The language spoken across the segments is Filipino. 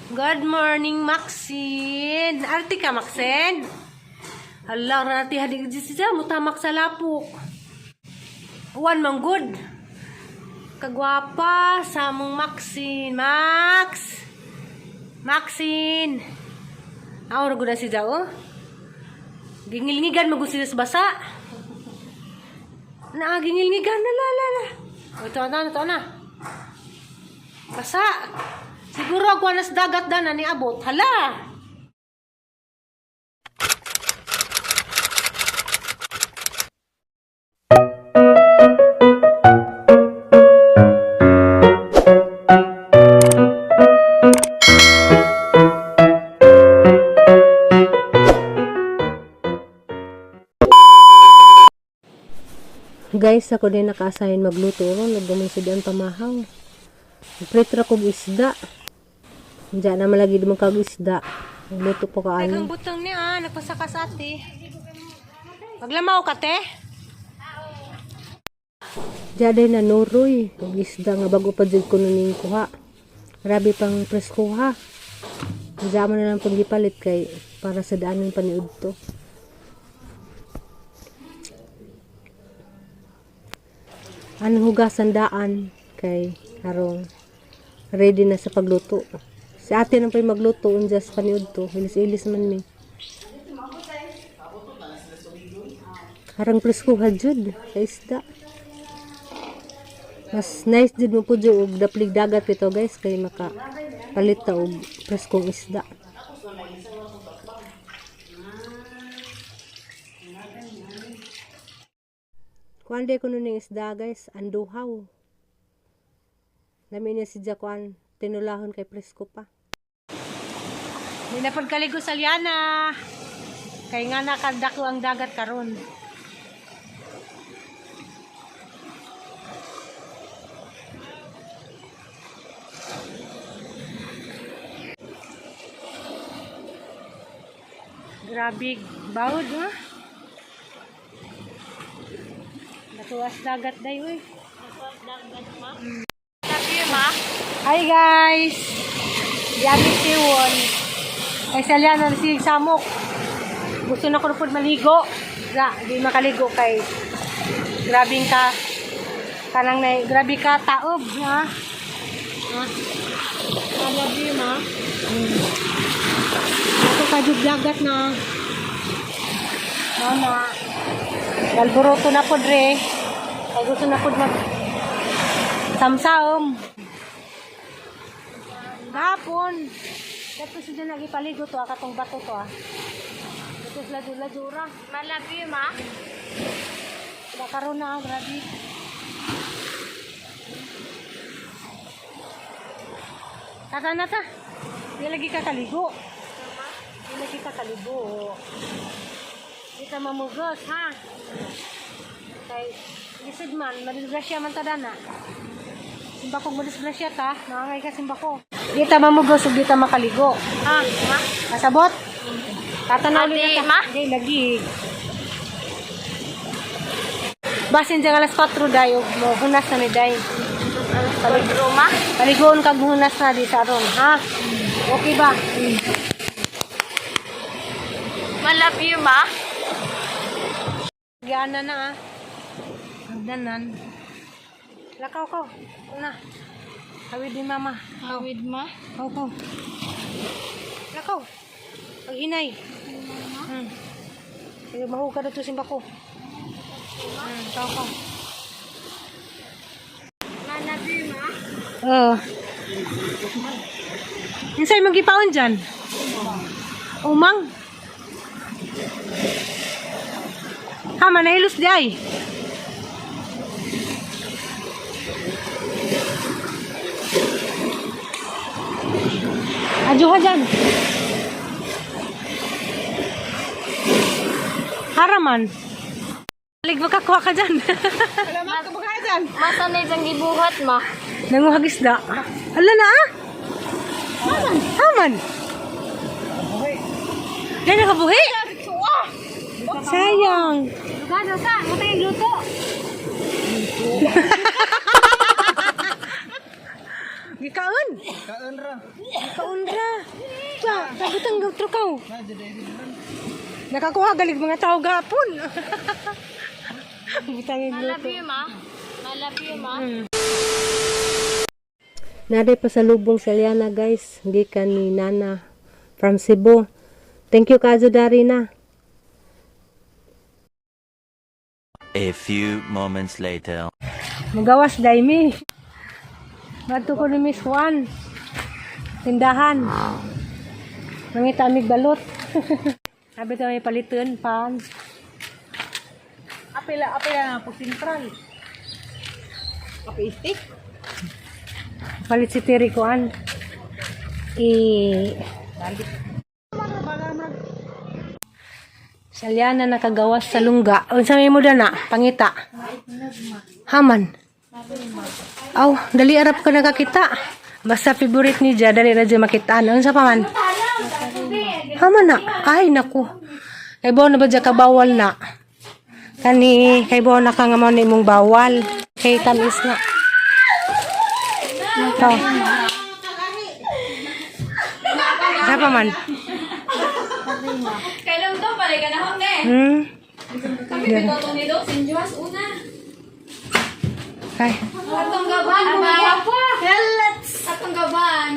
Good morning, Maxine. Arti ka, Maxine? Hala, rati hadig siya mutamak sa lapok. Uwan mang good. Kagwapa sa mong Maxine. Maxine. Aura gud si Jao. Gingilngigan magusto sa basa. Na gingilngigan na la. Ito na. Basa. Siguro ako nas dagat na ni abot. Hala. Guys, ako din naka-assign magluto ron. Nagdumansidaan pamahaw. Pritra kong isda. Diyan naman lagi dumang kag isda. Magluto po ka ano. Ang butang niya, nagpasakas ate. Maglamaw ka, te? Diyan din na nuroy. Ang isda nga bago pa dyan ko nuning kuha. Grabe pang presko ha. Diyan mo na lang paggipalit kay para sa daanan paniud to. Anong hugasan daan kay harong ready na sa pagluto. Si ate nang pa'y magluto unja sa paniud to. Ilis-ilis man mi. Harang presko jud kay isda. Mas nice jud mo po jud og daplig dagat ito guys kay maka palit ta og preskong isda. Kuande ko nun yung isda guys, anduhaw. Dami niya si Jakuan, tinulahon kay presko pa. Hindi na pagkaligo sa liana. Kaya nga nakadako ang dagat karon. Grabe, bawod ha? Natuwas dagat day, uy. Natuwas dagat, ma? Love you, ma. Hi, guys. Yami siwon. Ay, salya na si Samok. Gusto na ko na maligo. Di makaligo kay grabing ka. Kanang na, grabe ka taob, ha? I love you, ma. Ito kadug dagat na. Mama. Galburoto na po, Dre. Ay gusto na po mag samsaom. Gapon. Ito sila nagipaligo to, katong bato to, Ito sila dula-dura. Malabi, ma. Nakaroon na, grabe. Tata na ta. Hindi lagi kakaligo. Hindi lagi kakaligo. Hindi ka mamugos, ha? Kay lisod man, madisgrasya man ta dana. Simba kong madisgrasya ta, nakangay ka simba ko. Di ta mamugos ug di ta makaligo. Ha? Kasabot? Tatanaw ulit na ta. Di lagi. Basin dyan alas 4 day ug hunas na ni day. Paligo ma? Paligoon kag hunas na di sa ron, ha? Okay ba? Love you, ma. Gana na, ha? Hagdanan. Lakaw ko. Una. Hawid din mama. Hawid, ma. Ko. Lakaw. Pag-inay. Kaya mahuka na ito simba ko. Lakaw. Love you, ma. Oo. Yung sa'yo mag-ipaon dyan? Umang. Hama, nahilos di ay. Adyo ka dyan. Haraman. Alig makakuha ka dyan. Salamat ka ba dyan? Masanay dyan gibuhat, ma. Nanguhag isda. Hala na ah. Haman. Gano'n ka buhi? Sayang. Lugado ka. Mata yung luto. Gikaon. Kaon ra. Gikaon ra. Sa, sabutang gutro ka. Na jud ay ron. Nakakuha galig mga tao gapon. Butangin I love luto. you, ma. I love you, ma. Naday pa sa lubong sa Liana guys. Gikan ni Nana from Cebu. Thank you Kazo Darina. A few moments later. Magawas daimi. Bato ko ni Miss Juan. Tindahan. Mangita amig balot. Sabi ito may palitan pan. Apila na po sentral. Kape stick. Palit si Tiri Kuan. Salyana nakagawas sa lungga. Unsa may mo dana? Pangita. Haman. Aw, dali arap ka nakakita. Basta favorite ni Ja, dali ra dyan makita. Unsa pa man? Haman na. Ay, naku. Kay bawa na ba dyan kabawal na? Kani, kay bawa na ka nga mo na imong bawal. Kay tamis na. Ito. Unsa pa man? Kailan to? Palay ka na hong ne. Kami pinotong ni Doc. Sinjuas una. Ay. Atong gaban. Atong gaban.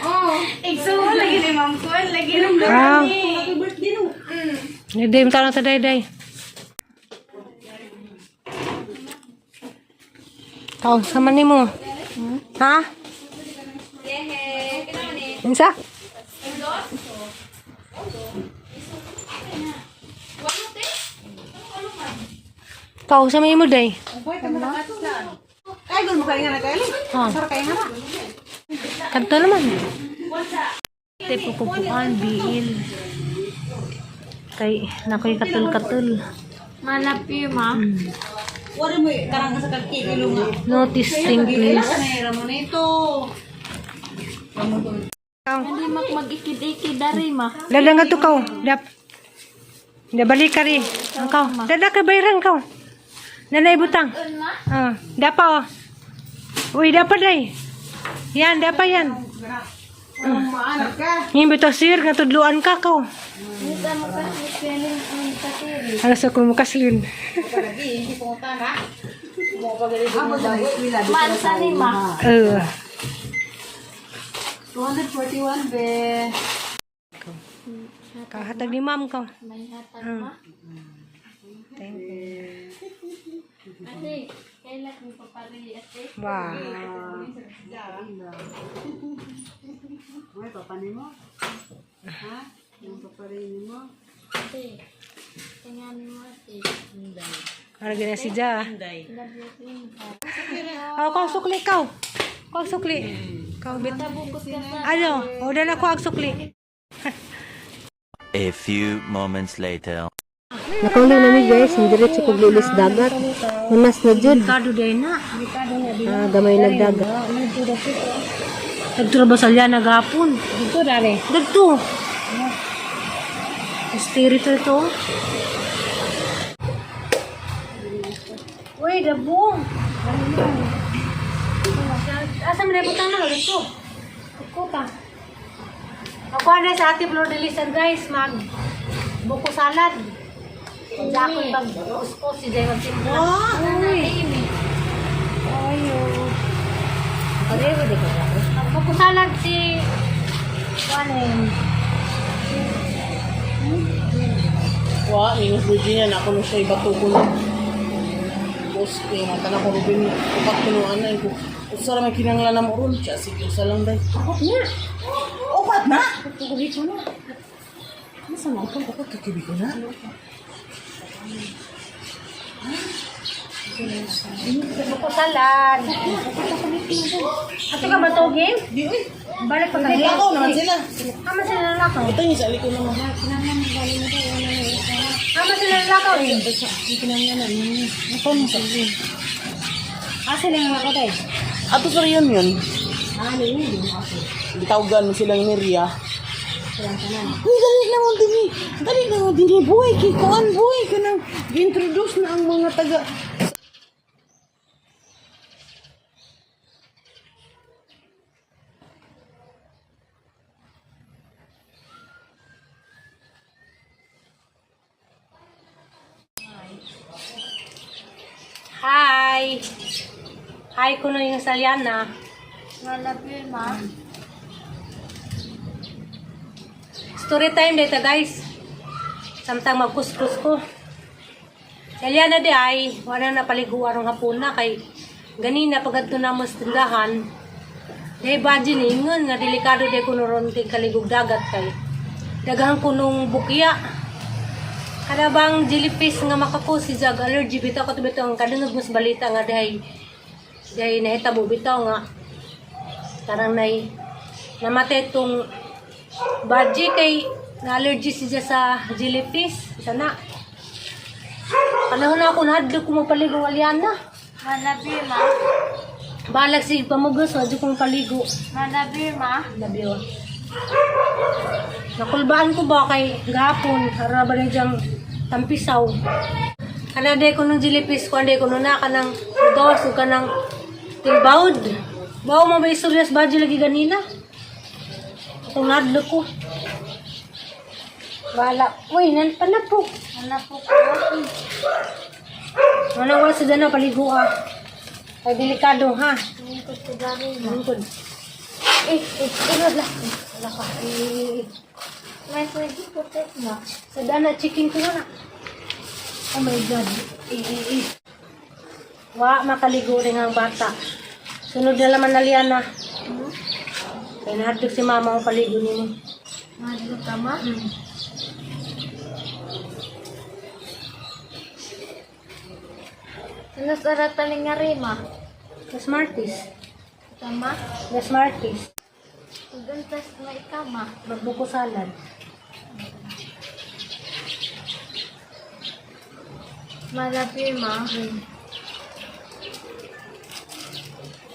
Oh. Igsuon lagi ni Ma'am Kuan. Lagi rin Ah. Birthday no. Day, tanong sa day. Kau, sama ni mo. Ha? Yehe. Kailan ni? Insa? Kau, sama ni mo day. Ay gul mo kay nga kay. Ha? Sar kay nga. Kanto naman. Tay pupupuan, biil. Kay, nakoy katul-katul. I love you, ma. Wala mo karang sa kilo nga. Notice thing, please. Nahira mo nito. Kau, Hindi mag-ikid-ikid dari, ma. dada nga to kau. Dap. Balik ka rin. Kau, dada ka bayaran kau. Nanay butang. Ma? Dapa oh. Uy, dapat day. Yan, dapat yan. Maanak ka. Yung bito sir, nga tudluan ka kau. Kita mo ka feeling ang kasiri. Alas ako mukaslin. Lagi hindi ko ta na. Mo pa gali mo ba eskwela. Mansa ni, ma. 241 be. Kahatag ni ma'am kau. May hatag, ma. Ate, kailan mo papari, ate? Wah. Ay papa nimo. Ha? Yung papa rin mo. Ate, tingnan mo, ate. Ano gina si Ja? Love you, too. Oh, kau sukli kau. Kau sukli. Kau bit. Bukod ka sa... Ano? Udah na ko ag sukli. A few moments later. Nakauli na mi guys, hindi rin sa paglilis dagat. Unas na jud. Kado day na. Gamay nagdagat. Nagturo ba sa liyan naghapon? Dito dali. Dito. Espiritu ito. Uy, dabong. Asa mo na butang na dito? Kuta. Ako na sa ating Flor de Lisan guys, mag buko salad. Jakon pag usko si Jay magsimbo. Uy. Ayo. Pareho di ko. Buko salad si Juanen. Wa, minus Virginia na ako no siya ibato ko na. Boss ko yung tanang ko rubin. Upat ko nung anay ko. Usara may kinanglan na mo ron. Siya, sige, usa lang day. Upat na? Tugubi ko na. Masa na ako? Upat kakibi ko na? Buko salad. Ato ka ba to game? Di, uy. Balik pa Hindi kami. ako naman sila. Ama sila nalakaw. Ito yung sa likod naman. Ama sila nalakaw eh. Ito mo sa akin. Sila nalakaw tayo. Ato sa riyon yun. Ano yun? Gitawagan mo silang Neria. Uy, dali lang mo din eh. Dali lang mo din eh. Buhay, kikuan, buhay ka nang introduce na ang mga taga... ay hi ko na yung Saliana. Malapit ma. Story time dito guys. Samtang magkuskus ko. Saliana di ay wala na paliguan ng hapon na kay ganina pagad na mas tindahan. Dahil badyo ningon nga delikado di ko naroon kaligog dagat kay daghan ko nung bukya. Kada bang jellyfish nga makako si jag allergy bitaw ko bitaw ang kadungog mas balita nga dahil nahitabo bitaw nga tarang nay namatay tong badji kay na allergy siya sa jellyfish sana. Panahon na ako nahadlok ko magpaligo Aliana. Malapit ma. Balag si pamugos, wadyo kong paligo. Malapit ma. Labiyo. Nakulbaan ko ba kay gahapon, para ba na diyang tampisaw. Kanaday ko ng jellyfish ko, anday ko na ka ng udos o ka ng tilbawd. Bawa mo ba isulyas badyo lagi ganina? Kung nadlo ko. Wala. Uy, nanpan na po. Ano po ko? Manang wala sa dana paligo ah. Ay delikado ha. Lingkod ko gari ma. Lingkod. Ilod lang. Wala ka. May pwede putik ma. Sa dana, chicken ko na. Oh my God. Wa, makaligo rin ang bata. Sunod na laman na Liana. Kaya nahadlok si mama ang paligo niyo. Madlo ka ma. Ano sa rataling nga rin ma? The Smarties. Tama? The Smarties. Pagantas na ikama. Magbuko salad. Malapit ma.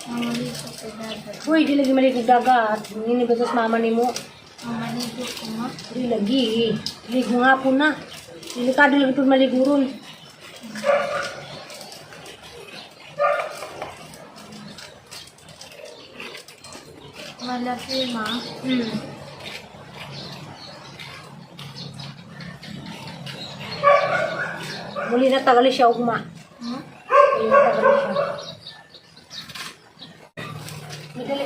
Mamaligo ko dagat. Uy, di lagi maligog dagat. Hindi ba sa mama ni mo? Mamaligo ko ma. Di lagi. Ligo nga po na. Delikado lagi pag maliguron. Malapit ma. Muli na tagali siya ugma. Muli na tagali siya. Madali.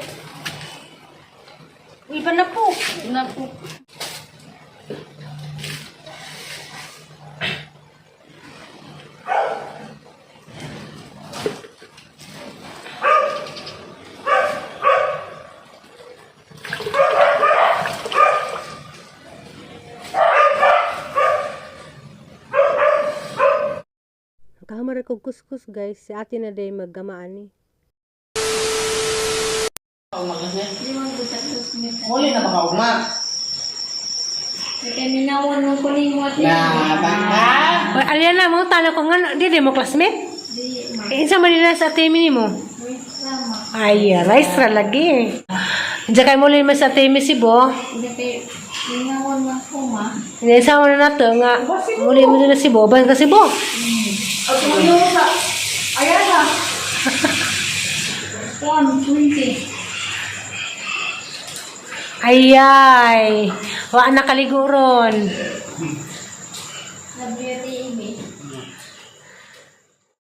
Iba na po. Na po. Kahamar ko kuskus guys. Si ate na day maggamaan ni. Limang butak dos minutes. Muli na baka uma. Kaya ninawan mo ko ni mo. Baka. Oy, Aliana, mo tala ko nga di mo classmate. Di ma. Isa man nila sa temi nimo. Sama. Ay, rice ra lagi. Diyan kay muli mas sa temi si Bo. Hindi kay ninawan mo ko ma. Hindi sa mo na to nga muli mo na si Bo, ban ka si Bo. At tumulong mo sa... Ayan na. 120. Ayay. Wa na kaliguron. Na beauty